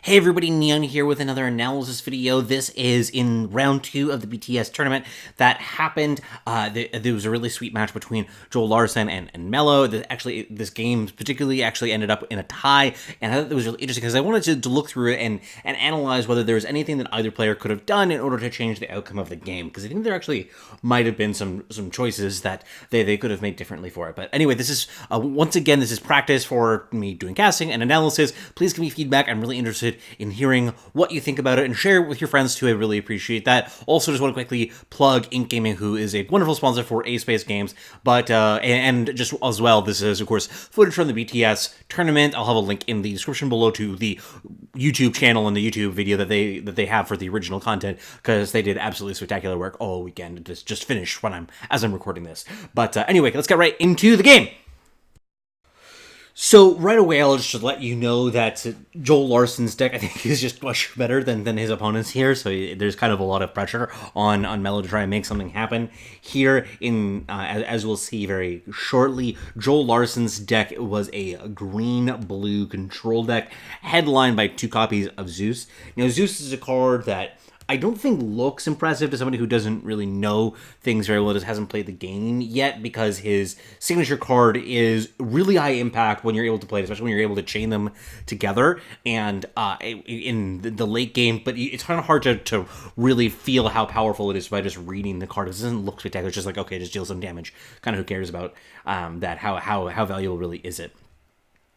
Hey everybody, Neon here with another analysis video. This is in round 2 of the BTS tournament that happened. There was a really sweet match between Joel Larsson and Mello. This game particularly actually ended up in a tie, and I thought it was really interesting because I wanted to look through it and analyze whether there was anything that either player could have done in order to change the outcome of the game, because I think there actually might have been some choices that they could have made differently for it. But anyway, this is, once again, this is practice for me doing casting and analysis. Please give me feedback. I'm really interested in hearing what you think about it, and share it with your friends too. I really appreciate that. Also, just want to quickly plug Ink Gaming, who is a wonderful sponsor for A-Space Games, but and just as well, this is of course footage from the BTS tournament. I'll have a link in the description below to the YouTube channel and the YouTube video that they have for the original content, because they did absolutely spectacular work all weekend. It's just finished as I'm recording this. But anyway, let's get right into the game. So right away, I'll just let you know that Joel Larsson's deck, I think, is just much better than his opponents here. So there's kind of a lot of pressure on Mello to try and make something happen here. As we'll see very shortly, Joel Larsson's deck was a green-blue control deck, headlined by 2 copies of Zeus. Now, Zeus is a card that I don't think looks impressive to somebody who doesn't really know things very well, just hasn't played the game yet, because his signature card is really high impact when you're able to play it, especially when you're able to chain them together and in the late game. But it's kind of hard to really feel how powerful it is by just reading the card. It doesn't look spectacular. It's just like, okay, just deal some damage. Kind of who cares about that? How valuable really is it?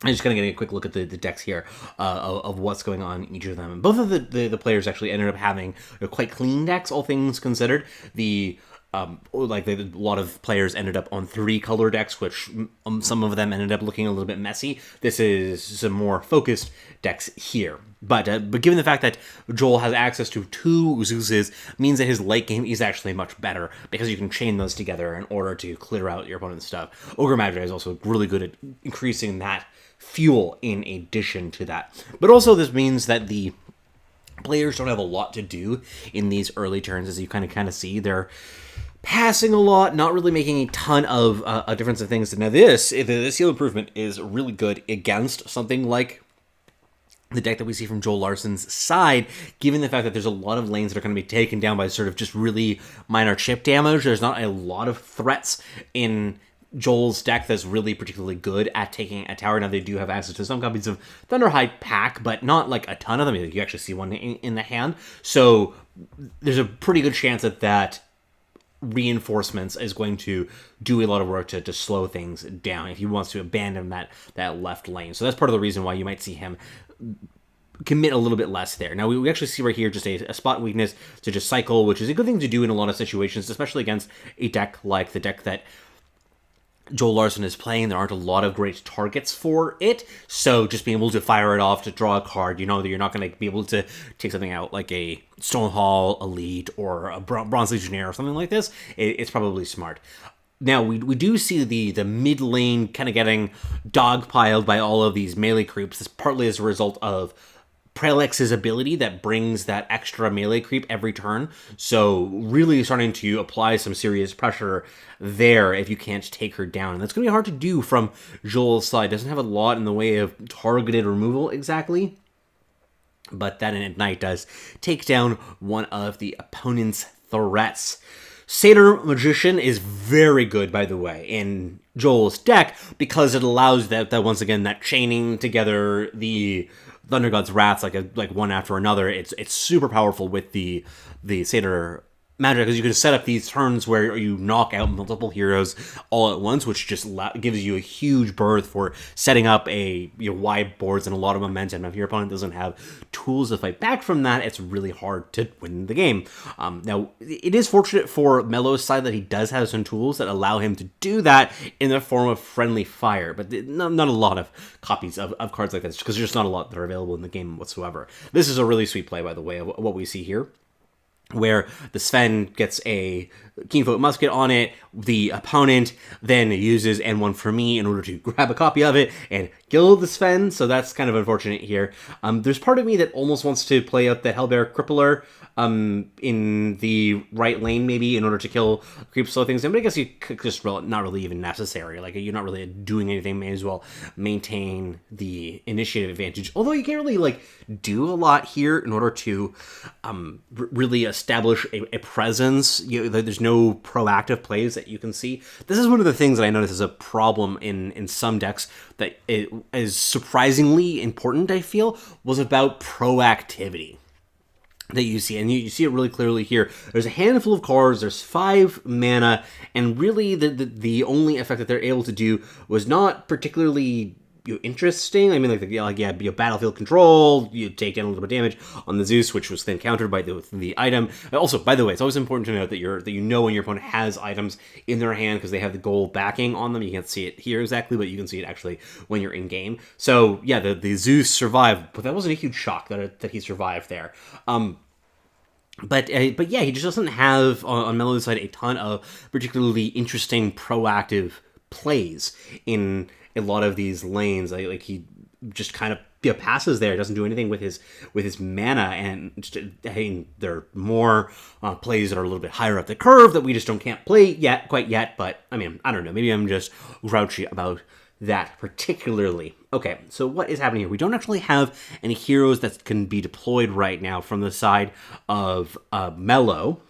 I'm just going to get a quick look at the decks here of what's going on in each of them. And both of the players actually ended up having quite clean decks, all things considered. A lot of players ended up on 3 color decks, which some of them ended up looking a little bit messy. This is some more focused decks here. But given the fact that Joel has access to 2 Zeuses, means that his late game is actually much better, because you can chain those together in order to clear out your opponent's stuff. Ogre Magi is also really good at increasing that fuel in addition to that. But also this means that the players don't have a lot to do in these early turns. As you kind of see, they're passing a lot, not really making a ton of a difference of things. Now the Seal Improvement is really good against something like the deck that we see from Joel Larsson's side, given the fact that there's a lot of lanes that are going to be taken down by sort of just really minor chip damage. There's not a lot of threats in Joel's deck that's really particularly good at taking a tower. Now, they do have access to some copies of Thunderhide Pack, but not like a ton of them. You actually see one in the hand. So there's a pretty good chance that reinforcements is going to do a lot of work to slow things down if he wants to abandon that left lane. So that's part of the reason why you might see him commit a little bit less there. Now, we actually see right here just a spot weakness to just cycle, which is a good thing to do in a lot of situations, especially against a deck like the deck that Joel Larsson is playing. There aren't a lot of great targets for it, so just being able to fire it off to draw a card, you know that you're not going to be able to take something out like a Stonehall Elite or a Bronze Legionnaire or something like this. It's probably smart. Now, we do see the mid lane kind of getting dogpiled by all of these melee creeps. This partly as a result of Prelix's ability that brings that extra melee creep every turn. So really starting to apply some serious pressure there if you can't take her down. And that's going to be hard to do from Joel's side. Doesn't have a lot in the way of targeted removal exactly, but that in Ignite does take down one of the opponent's threats. Satyr Magician is very good, by the way, in Joel's deck, because it allows that once again, that chaining together the Thunder God's Wraths like one after another. It's super powerful with the Satyr Magic, because you can set up these turns where you knock out multiple heroes all at once, which just gives you a huge berth for setting up wide boards and a lot of momentum. If your opponent doesn't have tools to fight back from that, it's really hard to win the game. Now, it is fortunate for Mello's side that he does have some tools that allow him to do that in the form of Friendly Fire, but not a lot of copies of cards like this, because there's just not a lot that are available in the game whatsoever. This is a really sweet play, by the way, of what we see here, where the Sven gets a Keenfoot Musket on it. The opponent then uses N1 for me in order to grab a copy of it and kill the Sven, so that's kind of unfortunate here. There's part of me that almost wants to play out the Hellbear Crippler in the right lane, maybe, in order to kill creep slow things in, but I guess you could just not really even necessary. Like, you're not really doing anything, may as well maintain the initiative advantage. Although you can't really, like, do a lot here in order to really establish a presence. There's no proactive plays that you can see. This is one of the things that I notice is a problem in some decks that is surprisingly important, I feel, was about proactivity that you see, and you see it really clearly here. There's a handful of cards, there's 5 mana, and really the only effect that they're able to do was not particularly interesting. I mean, battlefield control, you take down a little bit of damage on the Zeus, which was then countered by the item. Also, by the way, it's always important to note that you know when your opponent has items in their hand because they have the gold backing on them. You can't see it here exactly, but you can see it actually when you're in game. So yeah, the Zeus survived, but that wasn't a huge shock that he survived there. But yeah, he just doesn't have on Melo's side a ton of particularly interesting proactive plays in a lot of these lanes. Like he just kind of passes there, doesn't do anything with his mana, and there are more plays that are a little bit higher up the curve that we just can't play quite yet. But I mean, I don't know. Maybe I'm just grouchy about that particularly. Okay, so what is happening here? We don't actually have any heroes that can be deployed right now from the side of Melo,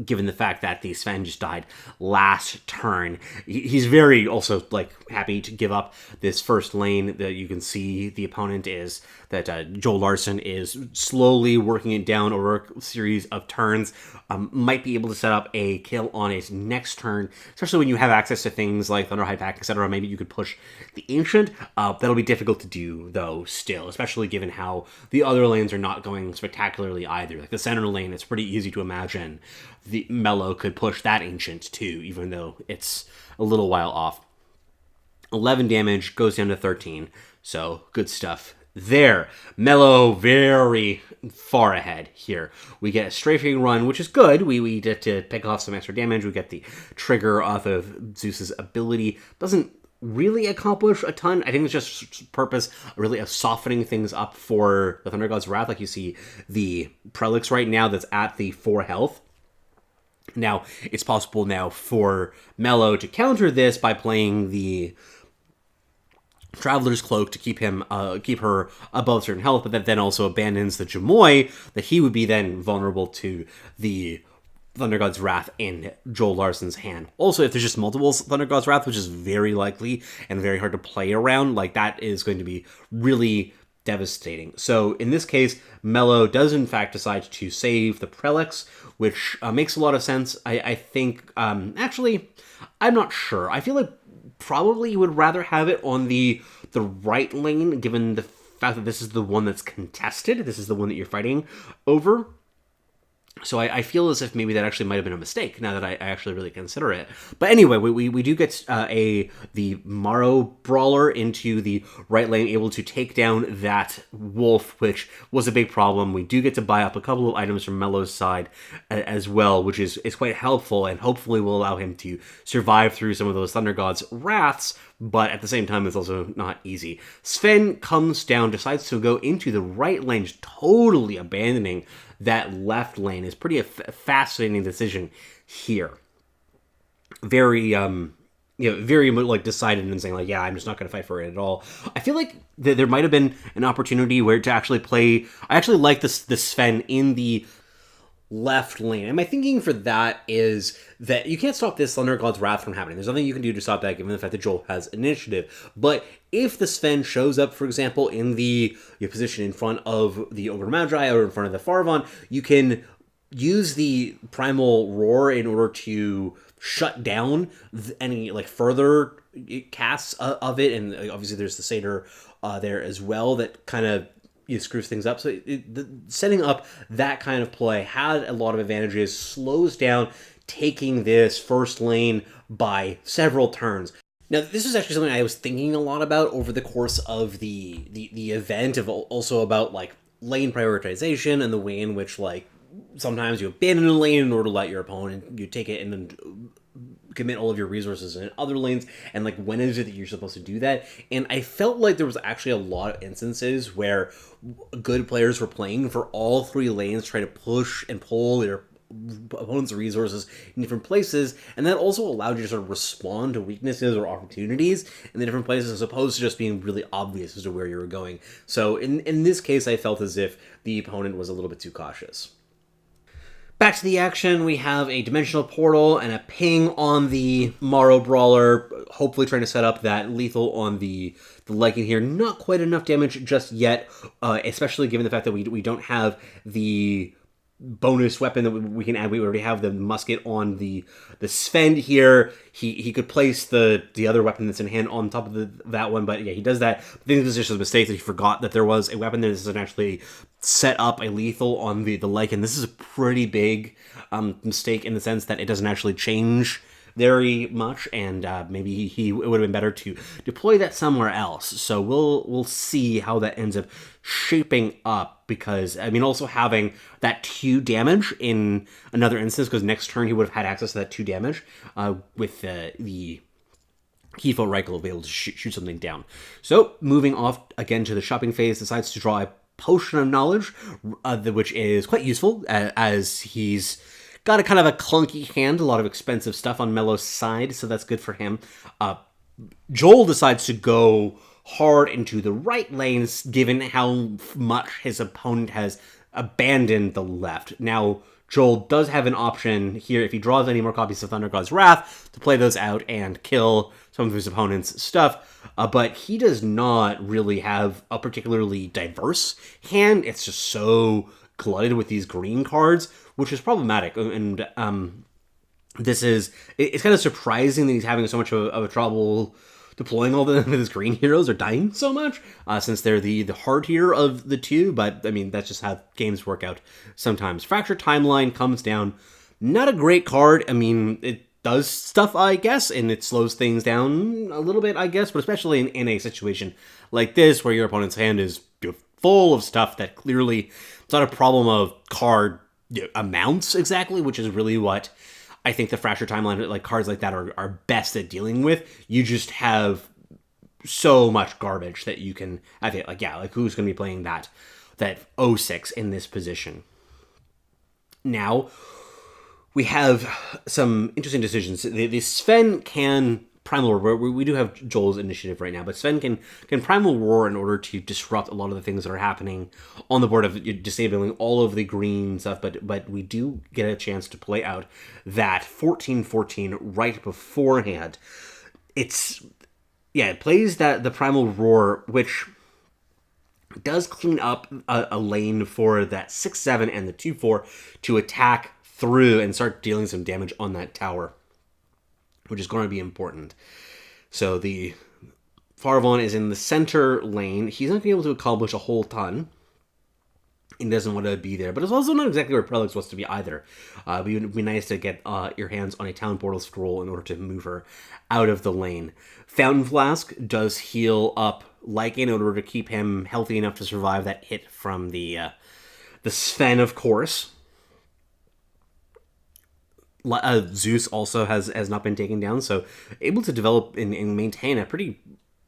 given the fact that the Sven just died last turn. He's very also happy to give up this first lane. That you can see the opponent is that Joel Larsson is slowly working it down over a series of turns. Might be able to set up a kill on his next turn, especially when you have access to things like Thunderhide Pack, etc. Maybe you could push the Ancient. That'll be difficult to do, though, still, especially given how the other lanes are not going spectacularly either. Like the center lane, it's pretty easy to imagine the Melo could push that Ancient too, even though it's a little while off. 11 damage, goes down to 13, so good stuff there. Melo very far ahead here. We get a strafing run, which is good. We get to pick off some extra damage. We get the trigger off of Zeus's ability. Doesn't really accomplish a ton. I think it's just purpose really of softening things up for the Thunder God's Wrath. Like you see the Prelix right now that's at the 4 health. Now, it's possible now for Melo to counter this by playing the Traveler's Cloak to keep her above certain health, but that then also abandons the Jamoy, that he would be then vulnerable to the Thunder God's Wrath in Joel Larsson's hand. Also, if there's just multiple Thunder God's Wrath, which is very likely and very hard to play around, that is going to be really devastating. So in this case, Melo does in fact decide to save the Prelix, which makes a lot of sense. I think, actually, I'm not sure. I feel like probably you would rather have it on the right lane, given the fact that this is the one that's contested. This is the one that you're fighting over. So I feel as if maybe that actually might have been a mistake, now that I actually really consider it. But anyway, we do get the Morrow Brawler into the right lane, able to take down that Wolf, which was a big problem. We do get to buy up a couple of items from Melo's side as well, which is quite helpful, and hopefully will allow him to survive through some of those Thunder God's Wraths, but at the same time, it's also not easy. Sven comes down, decides to go into the right lane, just totally abandoning that left lane. Is pretty a fascinating decision here. Very, very decided and saying yeah, I'm just not going to fight for it at all. I feel like there might have been an opportunity where to actually play. I actually like this Sven in the left lane. And my thinking for that is that you can't stop this Thunder God's Wrath from happening. There's nothing you can do to stop that, given the fact that Joel has initiative. But if the Sven shows up, for example, in your position in front of the Ogre Magi or in front of the Farvon, you can use the Primal Roar in order to shut down any further casts of it. And obviously there's the Satyr there as well that kind of screws things up. So setting up that kind of play had a lot of advantages, slows down taking this first lane by several turns. Now, this is actually something I was thinking a lot about over the course of the event, also about lane prioritization and the way in which sometimes you abandon a lane in order to let your opponent take it and then commit all of your resources in other lanes, and like when is it that you're supposed to do that. And I felt like there was actually a lot of instances where good players were playing for all three lanes, trying to push and pull their opponent's resources in different places, and that also allowed you to sort of respond to weaknesses or opportunities in the different places, as opposed to just being really obvious as to where you were going. So in this case, I felt as if the opponent was a little bit too cautious. Back to the action, we have a dimensional portal and a ping on the Morrow Brawler, hopefully trying to set up that lethal on the Lycan here. Not quite enough damage just yet, especially given the fact that we don't have the bonus weapon that we can add. We already have the musket on the Sven here. He could place the other weapon that's in hand on top of that one, but yeah, he does that. I think this is just a mistake that he forgot that there was a weapon that doesn't actually set up a lethal on the Lycan. This is a pretty big mistake in the sense that it doesn't actually change very much, and maybe it would have been better to deploy that somewhere else. So we'll see how that ends up shaping up, because I mean, also having that 2 damage in another instance, because next turn he would have had access to that 2 damage with the Keyfoot Reichel will be able to shoot something down. So moving off again to the shopping phase, decides to draw a Potion of Knowledge, which is quite useful as he's got a kind of a clunky hand, a lot of expensive stuff on Melo's side, so that's good for him. Joel decides to go hard into the right lanes, given how much his opponent has abandoned the left. Now, Joel does have an option here, if he draws any more copies of Thunder God's Wrath, to play those out and kill some of his opponent's stuff, but he does not really have a particularly diverse hand. It's just so glutted with these green cards, which is problematic, and it's kind of surprising that he's having so much of a trouble deploying all of his green heroes are dying so much, since they're the hard tier of the two, but I mean, that's just how games work out sometimes. Fracture Timeline comes down. Not a great card. I mean, it does stuff, I guess, and it slows things down a little bit, I guess, but especially in a situation like this, where your opponent's hand is full of stuff that clearly it's not a problem of card amounts exactly, which is really what I think the Fracture Timeline, like cards like that, are best at dealing with. You just have so much garbage that you can, I think, like who's going to be playing that 06 in this position? Now, we have some interesting decisions. The Sven can Primal Roar. We do have Joel's initiative right now, but Sven can Primal Roar in order to disrupt a lot of the things that are happening on the board, of disabling all of the green stuff, but we do get a chance to play out that 14/14 right beforehand. It plays the Primal Roar, which does clean up a lane for that 6/7 and the 2/4 to attack through and start dealing some damage on that tower, which is going to be important. So the Farvon is in the center lane. He's not going to be able to accomplish a whole ton. He doesn't want to be there, but it's also not exactly where Prelix wants to be either. It would be nice to get your hands on a Town Portal Scroll in order to move her out of the lane. Fountain Flask does heal up Lycan in order to keep him healthy enough to survive that hit from the Sven, of course. Zeus also has not been taken down, so able to develop and maintain a pretty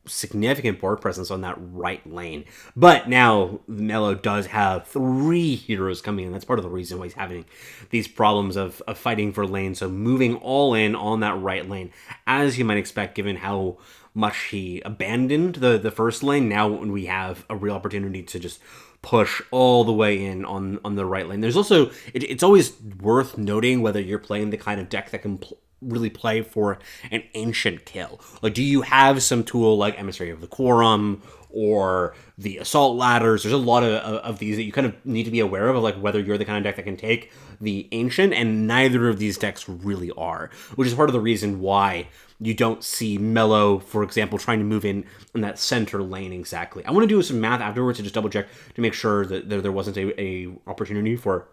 significant board presence on that right lane. But now Melo does have 3 heroes coming in. That's part of the reason why he's having these problems of fighting for lane. So moving all in on that right lane, as you might expect, given how much he abandoned the first lane. Now when we have a real opportunity to just push all the way in on the right lane. There's also, it's always worth noting whether you're playing the kind of deck that can really play for an ancient kill. Like, do you have some tool like Emissary of the Quorum or the Assault Ladders? There's a lot of these that you kind of need to be aware of, like whether you're the kind of deck that can take the ancient, and neither of these decks really are, which is part of the reason why you don't see Melo, for example, trying to move in that center lane exactly. I want to do some math afterwards to just double check to make sure that there wasn't a opportunity for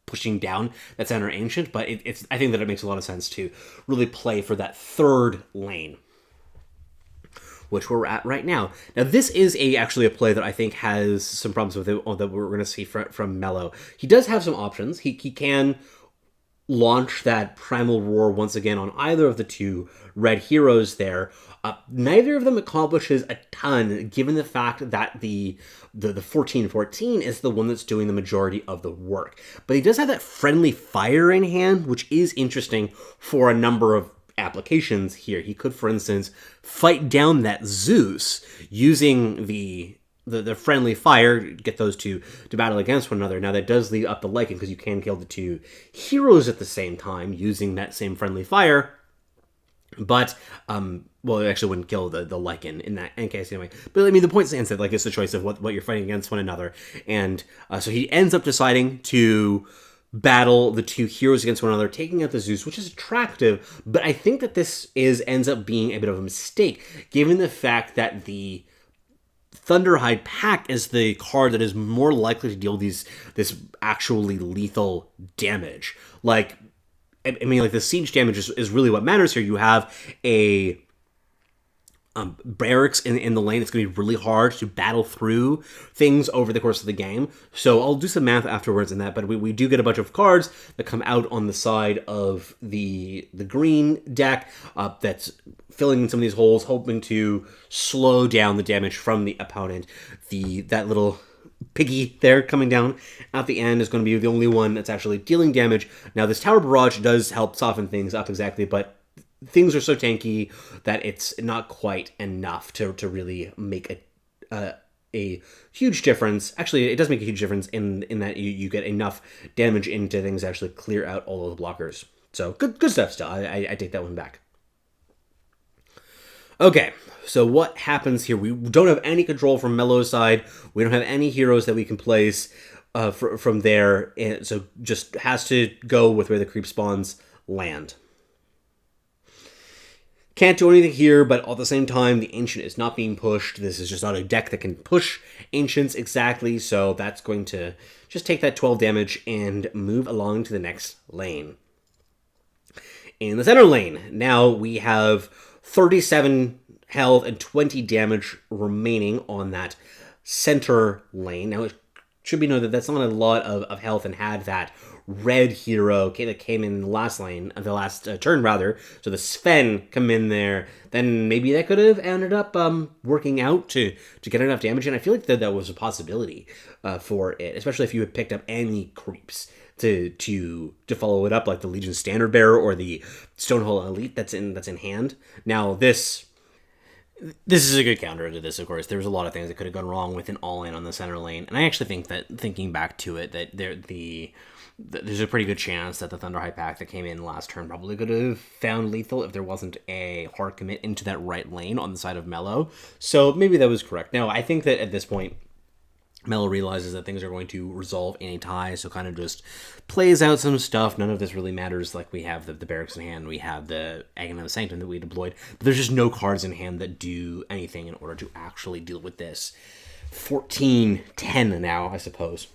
pushing down that center ancient, but I think that it makes a lot of sense to really play for that third lane, which we're at right now. Now, this is actually a play that I think has some problems with it that we're going to see from Melo. He does have some options. He can launch that Primal Roar once again on either of the two red heroes there. Neither of them accomplishes a ton, given the fact that the 14/14 is the one that's doing the majority of the work. But he does have that friendly fire in hand, which is interesting for a number of applications here. He could, for instance, fight down that Zeus using the friendly fire, get those two to battle against one another. Now that does leave up the Lycan, because you can kill the two heroes at the same time using that same friendly fire. But, well, it actually wouldn't kill the Lycan in case anyway. But, I mean, the point stands that, like, it's a choice of what you're fighting against one another. And so he ends up deciding to battle the two heroes against one another, taking out the Zeus, which is attractive. But I think that this ends up being a bit of a mistake, given the fact that the Thunderhide Pack is the card that is more likely to deal this actually lethal damage. Like, I mean, like, the siege damage is really what matters here. You have a barracks in the lane. It's going to be really hard to battle through things over the course of the game. So I'll do some math afterwards in that, but we do get a bunch of cards that come out on the side of the green deck that's filling in some of these holes, hoping to slow down the damage from the opponent. That little piggy there coming down at the end is going to be the only one that's actually dealing damage. Now, this Tower Barrage does help soften things up exactly, but things are so tanky that it's not quite enough to really make a huge difference. Actually, it does make a huge difference in that you get enough damage into things to actually clear out all of the blockers. So good stuff still. I take that one back. Okay, so what happens here? We don't have any control from Melo's side. We don't have any heroes that we can place from there, and so just has to go with where the creep spawns land. Can't do anything here, but at the same time, the Ancient is not being pushed. This is just not a deck that can push Ancients exactly, so that's going to just take that 12 damage and move along to the next lane. In the center lane, now we have 37 health and 20 damage remaining on that center lane. Now, it should be noted that that's not a lot of health, and had that red hero that came in the last lane, the last turn rather, so the Sven come in there, then maybe that could have ended up working out to get enough damage, and I feel like that was a possibility for it, especially if you had picked up any creeps to follow it up, like the Legion Standard Bearer or the Stonehall Elite that's in hand. Now this is a good counter to this, of course. There was a lot of things that could have gone wrong with an all-in on the center lane, and I actually think that, thinking back to it, that there's a pretty good chance that the Thunderhide Pack that came in last turn probably could have found lethal if there wasn't a hard commit into that right lane on the side of Melo. So maybe that was correct. Now, I think that at this point, Melo realizes that things are going to resolve in a tie, so kind of just plays out some stuff. None of this really matters. Like, we have the barracks in hand, we have the Aghanim of the Sanctum that we deployed, but there's just no cards in hand that do anything in order to actually deal with this. 14-10 now, I suppose.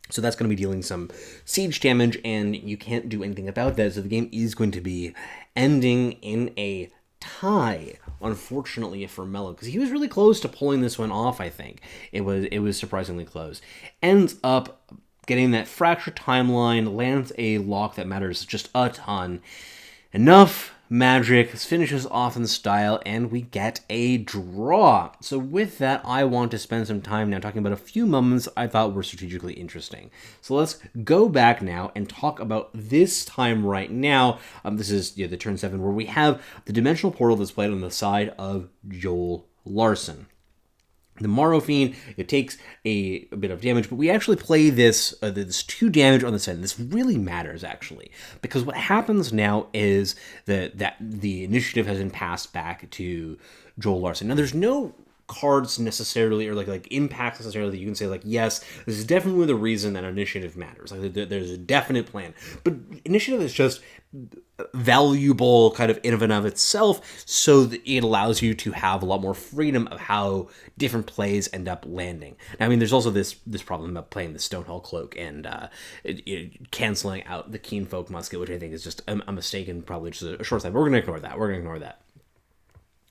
So that's going to be dealing some siege damage, and you can't do anything about that. So the game is going to be ending in a tie, unfortunately for Melo, because he was really close to pulling this one off. I think it was surprisingly close. Ends up getting that fractured timeline, lands a lock that matters just a ton. Enough magic, finishes off in style, and we get a draw. So with that, I want to spend some time now talking about a few moments I thought were strategically interesting. So let's go back now and talk about this time right now. This is the turn 7, where we have the Dimensional Portal displayed on the side of Joel Larsson. The Morrow Fiend, it takes a bit of damage, but we actually play this 2 damage on the side. This really matters, actually, because what happens now is that the initiative has been passed back to Joel Larsson. Now, there's no cards necessarily, or like impacts necessarily, that you can say, like, yes, this is definitely the reason that initiative matters. Like, there's a definite plan, but initiative is just valuable kind of in and of itself, so that it allows you to have a lot more freedom of how different plays end up landing. Now, I mean, there's also this problem about playing the Stonehall Cloak and canceling out the Keen Folk Musket, which I think is just a mistake and probably just a short side. But we're going to ignore that.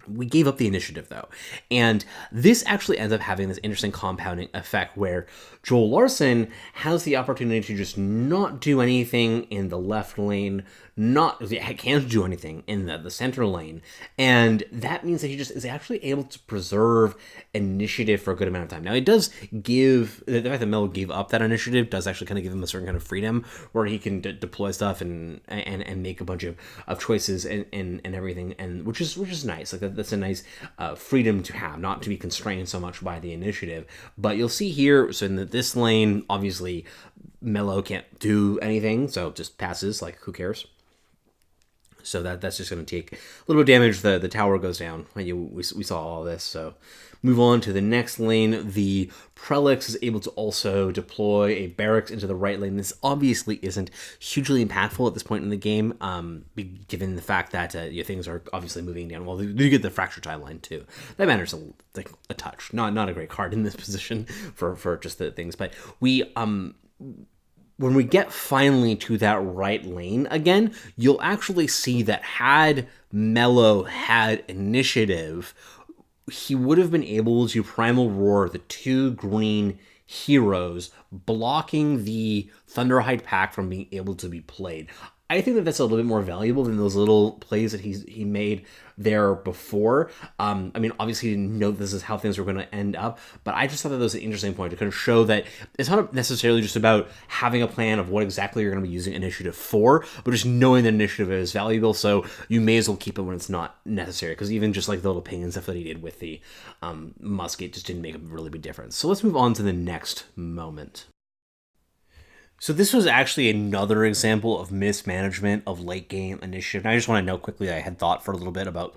We gave up the initiative, though. And this actually ends up having this interesting compounding effect where Joel Larsson has the opportunity to just not do anything in the left lane, can't do anything in the center lane. And that means that he just is actually able to preserve initiative for a good amount of time. Now, it does give, the fact that Melo gave up that initiative does actually kind of give him a certain kind of freedom where he can deploy stuff and make a bunch of choices and everything, and which is nice. Like that's a nice freedom to have, not to be constrained so much by the initiative. But you'll see here, so in this lane, obviously Melo can't do anything, so just passes. Like, who cares? So that's just going to take a little bit of damage. The tower goes down. We saw all this. So move on to the next lane. The Prelix is able to also deploy a barracks into the right lane. This obviously isn't hugely impactful at this point in the game, given the fact that things are obviously moving down. Well, you get the fracture timeline too. That matters a touch. Not a great card in this position for just the things. But when we get finally to that right lane again, you'll actually see that had Melo had initiative, he would have been able to Primal Roar the 2 green heroes, blocking the Thunderhide pack from being able to be played. I think that that's a little bit more valuable than those little plays that he made there before. I mean, obviously he didn't know this is how things were going to end up, but I just thought that was an interesting point to kind of show that it's not necessarily just about having a plan of what exactly you're going to be using initiative for, but just knowing that initiative is valuable, so you may as well keep it when it's not necessary, because even just like the little ping and stuff that he did with the musket just didn't make a really big difference. So let's move on to the next moment. So this was actually another example of mismanagement of late game initiative. And I just want to note quickly that I had thought for a little bit about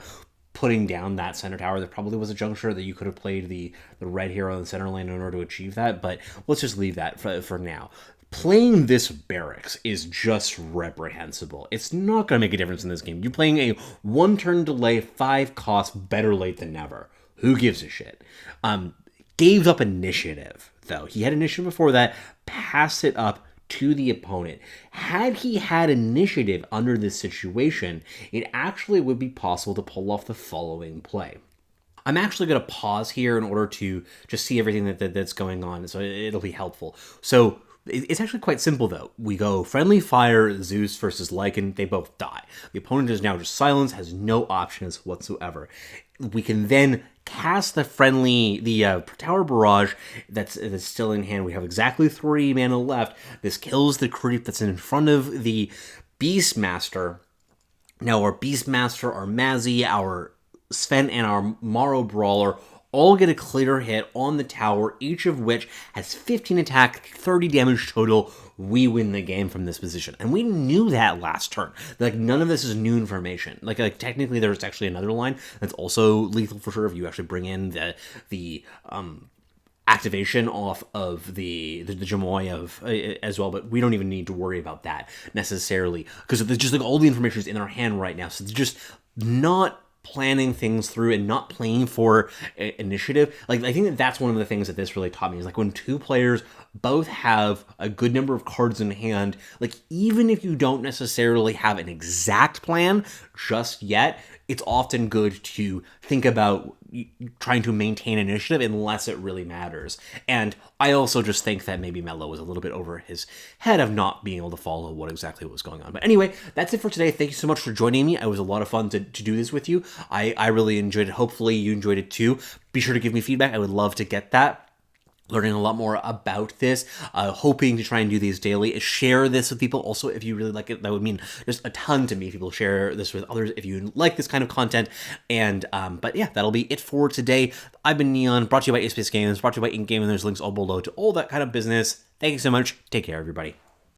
putting down that center tower. There probably was a juncture that you could have played the red hero in the center lane in order to achieve that, but let's just leave that for now. Playing this barracks is just reprehensible. It's not going to make a difference in this game. You're playing a 1-turn delay, 5 cost, better late than never. Who gives a shit? Gave up initiative, though. He had initiative before that, passed it up to the opponent. Had he had initiative under this situation, it actually would be possible to pull off the following play. I'm actually going to pause here in order to just see everything that's going on, so it'll be helpful. So it's actually quite simple, though. We go friendly fire, Zeus versus Lycan. They both die. The opponent is now just silence, has no options whatsoever. We can then cast the tower barrage that's still in hand. We have exactly 3 mana left. This kills the creep that's in front of the Beastmaster. Now our Beastmaster, our Mazzy, our Sven, and our Morrow Brawler all get a clear hit on the tower, each of which has 15 attack, 30 damage total. We win the game from this position. And we knew that last turn. Like, none of this is new information. Like technically there's actually another line that's also lethal for sure if you actually bring in the activation off of the Jamoy of as well, but we don't even need to worry about that necessarily because it's just like all the information is in our hand right now. So it's just not planning things through and not playing for initiative. Like, I think that's one of the things that this really taught me is like when 2 players both have a good number of cards in hand, like even if you don't necessarily have an exact plan just yet, it's often good to think about trying to maintain initiative unless it really matters. And I also just think that maybe Melo was a little bit over his head of not being able to follow what exactly was going on. But anyway, that's it for today. Thank you so much for joining me. It was a lot of fun to do this with you. I really enjoyed it. Hopefully you enjoyed it too. Be sure to give me feedback. I would love to get that. Learning a lot more about this, hoping to try and do these daily. Share this with people also if you really like it. That would mean just a ton to me if people share this with others if you like this kind of content. And but yeah, that'll be it for today. I've been Neon, brought to you by Space Games, brought to you by In-Game, and there's links all below to all that kind of business. Thank you so much. Take care, everybody.